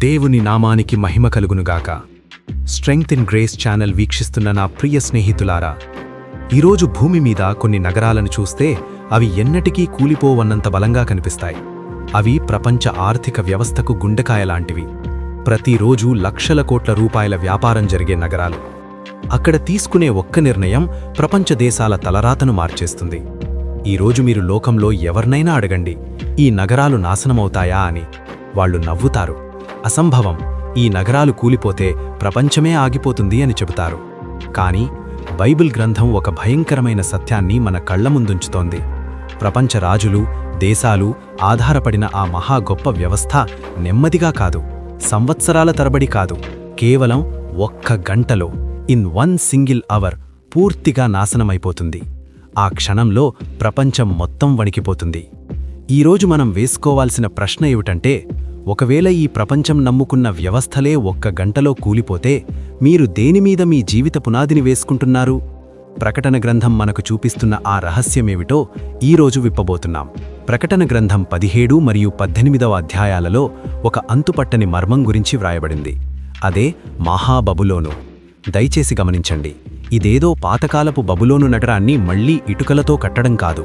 దేవుని నామానికి మహిమ కలుగునుగాక. స్ట్రెంగ్త్ ఇన్ గ్రేస్ ఛానల్ వీక్షిస్తున్న నా ప్రియ స్నేహితులారా, ఈరోజు భూమి మీద కొన్ని నగరాలను చూస్తే అవి ఎన్నటికీ కూలిపోవన్నంత బలంగా కనిపిస్తాయి. అవి ప్రపంచ ఆర్థిక వ్యవస్థకు గుండెకాయలాంటివి. ప్రతిరోజు లక్షల కోట్ల రూపాయల వ్యాపారం జరిగే నగరాలు. అక్కడ తీసుకునే ఒక్క నిర్ణయం ప్రపంచ దేశాల తలరాతను మార్చేస్తుంది. ఈరోజు మీరు లోకంలో ఎవరినైనా అడగండి, ఈ నగరాలు నాశనమవుతాయా అని. వాళ్ళు నవ్వుతారు. అసంభవం, ఈ నగరాలు కూలిపోతే ప్రపంచమే ఆగిపోతుంది అని చెబుతారు. కానీ బైబిల్ గ్రంథం ఒక భయంకరమైన సత్యాన్ని మన కళ్ల ముందుంచుతోంది. ప్రపంచ రాజులు, దేశాలు ఆధారపడిన ఆ మహా గొప్ప వ్యవస్థ నెమ్మదిగా కాదు, సంవత్సరాల తరబడి కాదు, కేవలం ఒక్క గంటలో, ఇన్ 1 సింగిల్ అవర్ పూర్తిగా నాశనమైపోతుంది. ఆ క్షణంలో ప్రపంచం మొత్తం వణికిపోతుంది. ఈరోజు మనం వేసుకోవాల్సిన ప్రశ్న ఏమిటంటే, ఒకవేళ ఈ ప్రపంచం నమ్ముకున్న వ్యవస్థలే ఒక్క గంటలో కూలిపోతే మీరు దేనిమీద మీ జీవిత పునాదిని వేసుకుంటున్నారు? ప్రకటన గ్రంథం మనకు చూపిస్తున్న ఆ రహస్యమేమిటో ఈరోజు విప్పబోతున్నాం. ప్రకటన గ్రంథం 17 మరియు 18వ అధ్యాయాలలో ఒక అంతుపట్టని మర్మం గురించి వ్రాయబడింది. అదే మహాబబులోను. దయచేసి గమనించండి, ఇదేదో పాతకాలపు బబులోను నగరాన్ని మళ్లీ ఇటుకలతో కట్టడం కాదు.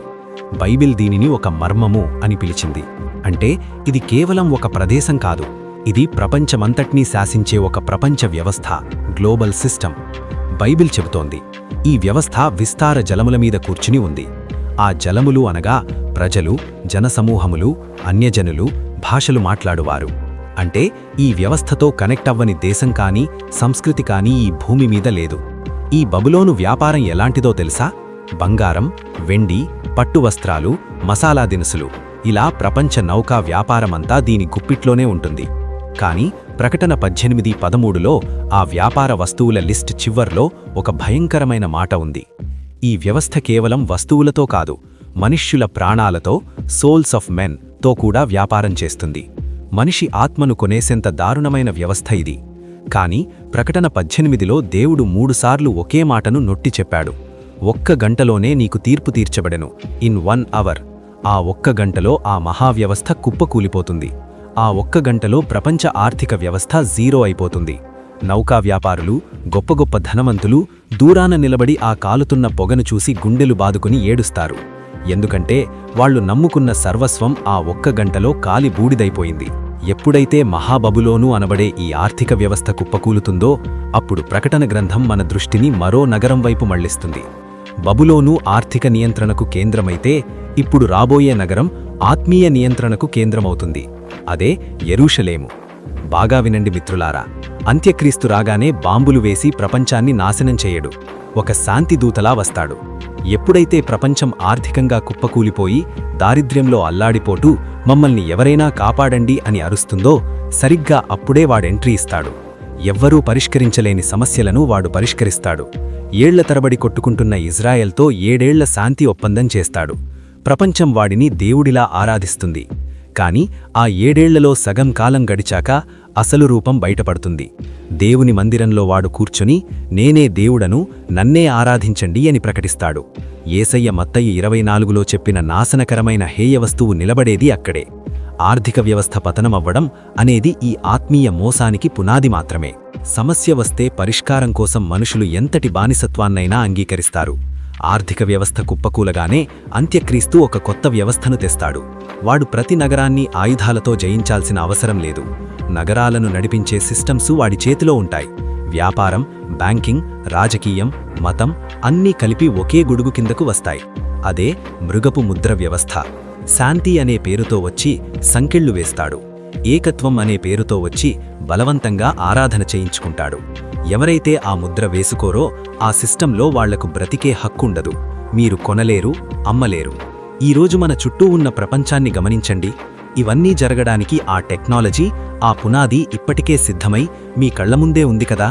బైబిల్ దీనిని ఒక మర్మము అని పిలిచింది. అంటే ఇది కేవలం ఒక ప్రదేశం కాదు, ఇది ప్రపంచమంతటినీ శాసించే ఒక ప్రపంచ వ్యవస్థ, గ్లోబల్ సిస్టమ్. బైబిల్ చెబుతోంది, ఈ వ్యవస్థ విస్తార జలముల మీద కూర్చుని ఉంది. ఆ జలములు అనగా ప్రజలు, జనసమూహములు, అన్యజనులు, భాషలు మాట్లాడువారు. అంటే ఈ వ్యవస్థతో కనెక్ట్ అవ్వని దేశం కానీ, సంస్కృతి కానీ ఈ భూమి మీద లేదు. ఈ బబులోను వ్యాపారం ఎలాంటిదో తెలుసా? బంగారం, వెండి, పట్టు వస్త్రాలు, మసాలా దినుసులు, ఇలా ప్రపంచ నౌకా వ్యాపారమంతా దీని గుప్పిట్లోనే ఉంటుంది. కానీ ప్రకటన 18:13లో ఆ వ్యాపార వస్తువుల లిస్ట్ చివర్లో ఒక భయంకరమైన మాట ఉంది. ఈ వ్యవస్థ కేవలం వస్తువులతో కాదు, మనుష్యుల ప్రాణాలతో, సోల్స్ ఆఫ్ మెన్ తో కూడా వ్యాపారం చేస్తుంది. మనిషి ఆత్మను కొనేసెంత దారుణమైన వ్యవస్థ ఇది. కానీ ప్రకటన 18లో దేవుడు 3 సార్లు ఒకే మాటను నొట్టి చెప్పాడు. ఒక్క గంటలోనే నీకు తీర్పు తీర్చబడెను, ఇన్ 1 అవర్. ఆ ఒక్క గంటలో ఆ మహావ్యవస్థ కుప్పకూలిపోతుంది. ఆ ఒక్క గంటలో ప్రపంచ ఆర్థిక వ్యవస్థ జీరో అయిపోతుంది. నౌకా వ్యాపారులు, గొప్ప గొప్ప ధనవంతులు దూరాన నిలబడి ఆ కాలుతున్న పొగను చూసి గుండెలు బాదుకుని ఏడుస్తారు. ఎందుకంటే వాళ్లు నమ్ముకున్న సర్వస్వం ఆ ఒక్క గంటలో కాలి బూడిదైపోయింది. ఎప్పుడైతే మహాబబులోను అనబడే ఈ ఆర్థిక వ్యవస్థ కుప్పకూలుతుందో అప్పుడు ప్రకటన గ్రంథం మన దృష్టిని మరో నగరం వైపు మళ్లిస్తుంది. బబులోను ఆర్థిక నియంత్రణకు కేంద్రమైతే ఇప్పుడు రాబోయే నగరం ఆత్మీయ నియంత్రణకు కేంద్రమవుతుంది. అదే యెరూషలేము. బాగా వినండి మిత్రులారా, అంత్యక్రీస్తు రాగానే బాంబులు వేసి ప్రపంచాన్ని నాశనం చేయడు, ఒక శాంతిదూతలా వస్తాడు. ఎప్పుడైతే ప్రపంచం ఆర్థికంగా కుప్పకూలిపోయి దారిద్ర్యంలో అల్లాడిపోతూ మమ్మల్ని ఎవరైనా కాపాడండి అని అరుస్తుందో సరిగ్గా అప్పుడే వాడెంట్రీ ఇస్తాడు. ఎవ్వరూ పరిష్కరించలేని సమస్యలను వాడు పరిష్కరిస్తాడు. ఏళ్ల తరబడి కొట్టుకుంటున్న ఇజ్రాయెల్తో 7 ఏళ్ల శాంతి ఒప్పందం చేస్తాడు. ప్రపంచం వాడిని దేవుడిలా ఆరాధిస్తుంది. కాని ఆ 7 ఏళ్లలో సగం కాలం గడిచాక అసలు రూపం బయటపడుతుంది. దేవుని మందిరంలో వాడు కూర్చుని, నేనే దేవుడను, నన్నే ఆరాధించండి అని ప్రకటిస్తాడు. యేసయ్య మత్తయి 24లో చెప్పిన నాశనకరమైన హేయ వస్తువు నిలబడేది అక్కడే. ఆర్థిక వ్యవస్థ పతనమవ్వడం అనేది ఈ ఆత్మీయ మోసానికి పునాది మాత్రమే. సమస్య వస్తే పరిష్కారం కోసం మనుషులు ఎంతటి బానిసత్వాన్నైనా అంగీకరిస్తారు. ఆర్థిక వ్యవస్థ కుప్పకూలగానే అంత్యక్రీస్తు ఒక కొత్త వ్యవస్థను తెస్తాడు. వాడు ప్రతి నగరాన్ని ఆయుధాలతో జయించాల్సిన అవసరం లేదు. నగరాలను నడిపించే సిస్టమ్సు వాడి చేతిలో ఉంటాయి. వ్యాపారం, బ్యాంకింగ్, రాజకీయం, మతం అన్నీ కలిపి ఒకే గొడుగు కిందకు వస్తాయి. అదే మృగపు ముద్ర వ్యవస్థ. శాంతి అనే పేరుతో వచ్చి సంకెళ్లు వేస్తాడు. ఏకత్వం అనే పేరుతో వచ్చి బలవంతంగా ఆరాధన చేయించుకుంటాడు. ఎవరైతే ఆ ముద్ర వేసుకోరో ఆ సిస్టంలో వాళ్లకు బ్రతికే హక్కుండదు. మీరు కొనలేరు, అమ్మలేరు. ఈరోజు మన చుట్టూ ఉన్న ప్రపంచాన్ని గమనించండి. ఇవన్నీ జరగడానికి ఆ టెక్నాలజీ, ఆ పునాది ఇప్పటికే సిద్ధమై మీ కళ్లముందే ఉంది కదా.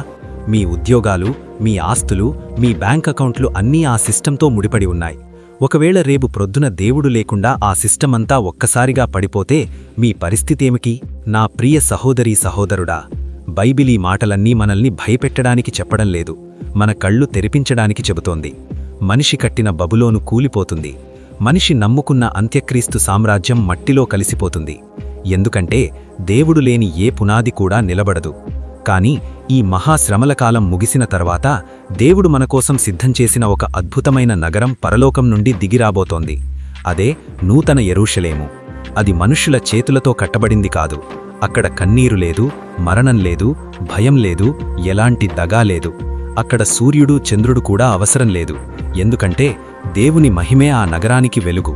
మీ ఉద్యోగాలు, మీ ఆస్తులు, మీ బ్యాంక్ అకౌంట్లు అన్నీ ఆ సిస్టంతో ముడిపడి ఉన్నాయి. ఒకవేళ రేపు ప్రొద్దున దేవుడు లేకుండా ఆ సిస్టమంతా ఒక్కసారిగా పడిపోతే మీ పరిస్థితేమిటి? నా ప్రియ సహోదరీ సహోదరుడా, బైబిలీ మాటలన్నీ మనల్ని భయపెట్టడానికి చెప్పడం లేదు, మన కళ్ళు తెరిపించడానికి చెబుతోంది. మనిషి కట్టిన బబులోను కూలిపోతుంది. మనిషి నమ్ముకున్న అంత్యక్రీస్తు సామ్రాజ్యం మట్టిలో కలిసిపోతుంది. ఎందుకంటే దేవుడు లేని ఏ పునాది కూడా నిలబడదు. కాని ఈ మహాశ్రమల కాలం ముగిసిన తర్వాత దేవుడు మనకోసం సిద్ధం చేసిన ఒక అద్భుతమైన నగరం పరలోకం నుండి దిగిరాబోతోంది. అదే నూతన యెరూషలేము. అది మనుష్యుల చేతులతో కట్టబడింది కాదు. అక్కడ కన్నీరు లేదు, మరణం లేదు, భయం లేదు, ఎలాంటి దగా లేదు. అక్కడ సూర్యుడు చంద్రుడు కూడా అవసరం లేదు. ఎందుకంటే దేవుని మహిమే ఆ నగరానికి వెలుగు.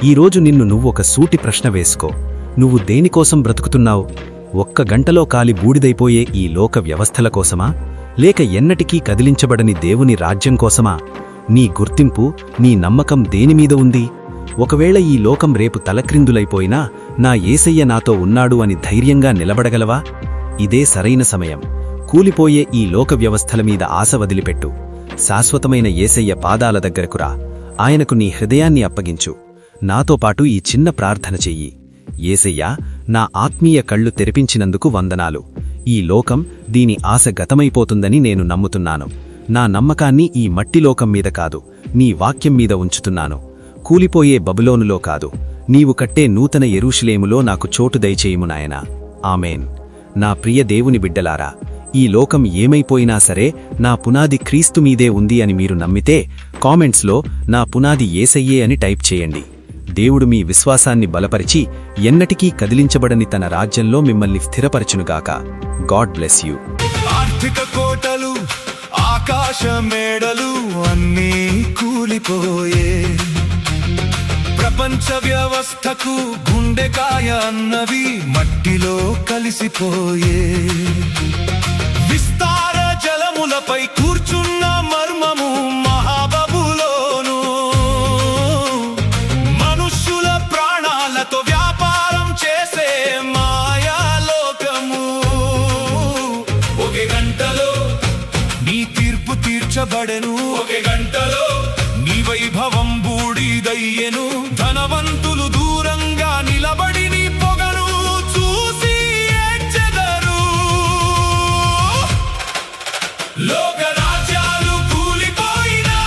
ఈరోజు నువ్వొక సూటి ప్రశ్న వేసుకో. నువ్వు దేనికోసం బ్రతుకుతున్నావు? ఒక్క గంటలో కాలి బూడిదైపోయే ఈ లోక వ్యవస్థల కోసమా, లేక ఎన్నటికీ కదిలించబడని దేవుని రాజ్యం కోసమా? నీ గుర్తింపు, నీ నమ్మకం దేనిమీద ఉంది? ఒకవేళ ఈ లోకం రేపు తలక్రిందులైపోయినా నా యేసయ్య నాతో ఉన్నాడు అని ధైర్యంగా నిలబడగలవా? ఇదే సరైన సమయం. కూలిపోయే ఈ లోక వ్యవస్థల మీద ఆశ వదిలిపెట్టు. శాశ్వతమైన యేసయ్య పాదాల దగ్గరకు రా. ఆయనకు నీ హృదయాన్ని అప్పగించు. నాతో పాటు ఈ చిన్న ప్రార్థన చెయ్యి. యేసయ్యా, నా ఆత్మీయ కళ్ళు తెరిపించినందుకు వందనాలు. ఈ లోకం, దీని ఆశ గతమైపోతుందని నేను నమ్ముతున్నాను. నా నమ్మకాన్ని ఈ మట్టిలోకం మీద కాదు, నీ వాక్యం మీద ఉంచుతున్నాను. కూలిపోయే బబులోనులో కాదు, నీవు కట్టే నూతన యెరూషలేములో నాకు చోటు దయచేయుము నాయనా. ఆమేన్. నా ప్రియ దేవుని బిడ్డలారా, ఈ లోకం ఏమైపోయినా సరే నా పునాది క్రీస్తు మీదే ఉంది అని మీరు నమ్మితే కామెంట్స్లో నా పునాది యేసయ్యే అని టైప్ చేయండి. దేవుడు మీ విశ్వాసాన్ని బలపరిచి ఎన్నటికీ కదిలించబడని తన రాజ్యంలో మిమ్మల్ని స్థిరపరచునుగాక. God bless you. ఆర్థిక కోటలు, ఆకాశ మేడలు అన్నీ కూలిపోయే. ప్రపంచ వ్యవస్థకు గుండెకాయ అన్నవి మట్టిలో కలిసిపోయే. విస్తార జలములపై కూర్చున్న మర్మము మహాబబులోను. మనుష్యుల ప్రాణాలతో వ్యాపారం చేసే మాయాలోకము. ఒక గంటలో నీ తీర్పు తీర్చబడెను. ఒక గంటలో నీ వైభవం బూడిదయ్యెను. ధనవంతులు దూరంగా నిలబడి నీ పొగను చూసి ఏడ్చెదరు. లోకరాజ్యాలు కూలిపోయినా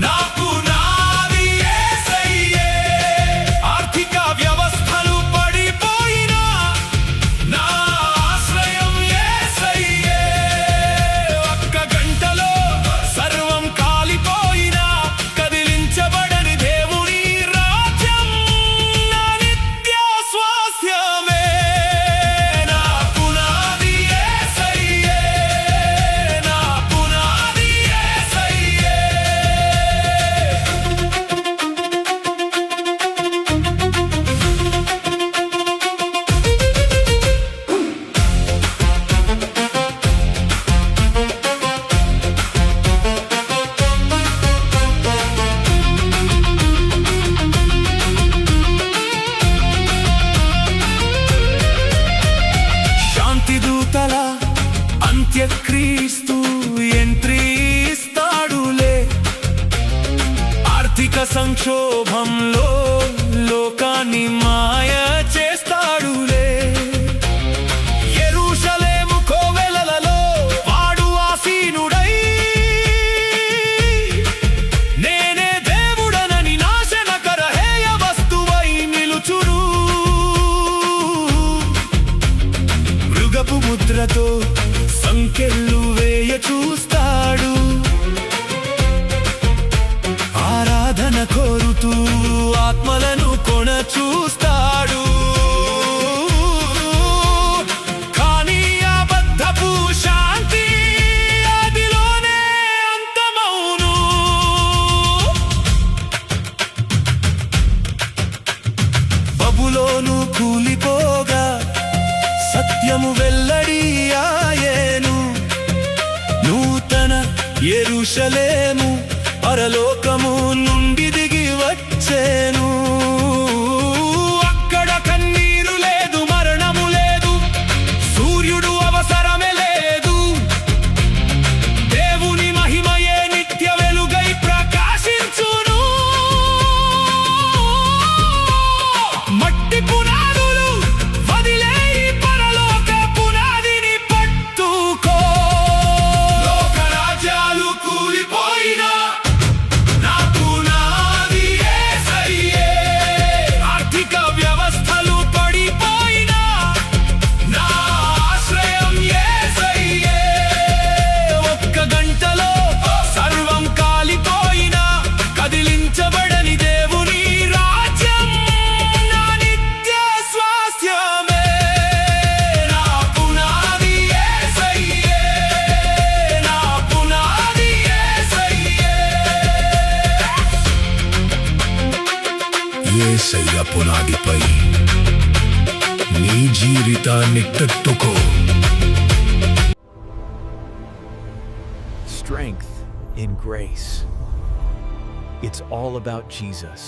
నాకు నాది యేసయ్యే. ఆర్థిక వ్యవస్థలు పడిపోయినా నా ఆశ్రయం యేసయ్యే. ఒక్క గంటలో సర్వం కాలిపోయినా కదిలించబడని దేవుని రాజ్యం నా నిత్య స్వాస్థ్యమే. నా పునాది యేసయ్యే. నా పునాది యేసయ్యే. శాంతిదూతల అంత్యక్రీస్తు ఎంట్రీ ఇస్తాడులే. ఆర్థిక సంక్షోభంలో లోకాన్ని మాయ చేస్తాడులే. యెరూషలేము కోవెలలలో వాడు ఆసీనుడై నేనే దేవుడనని నాశనకర హేయ వస్తువై నిలుచును. మృగపు ముద్రతో సంకెళ్ళు వేయ చూస్తాడు. ఆరాధన కోరుతూ ఆత్మలను కొన చూస్తాడు. కానీ అబద్ధపు శాంతి అదిలోనే అంతమౌను. బబులోను కూలిపోగా సత్యము వెల్లడి ఆయెను. నూతన యెరూషలేము పరలోకము నుండి దిగి వచ్చేను. అక్కడ కన్నీరు లేదు, మరణము లేదు, సూర్యుడు అవసరమే లేదు. దేవుని మహిమయే నిత్య వెలుగై ప్రకాశించును. మట్టి పునాదులు వదిలే ఈ పరలోక పునాదిని పట్టుకో. లోకరాజ్యాలు కూలిపోయినా నా పునాది యేసయ్య పునాదిపై నీ జీవితాన్ని కట్టుకో. Strength in grace. It's all about Jesus.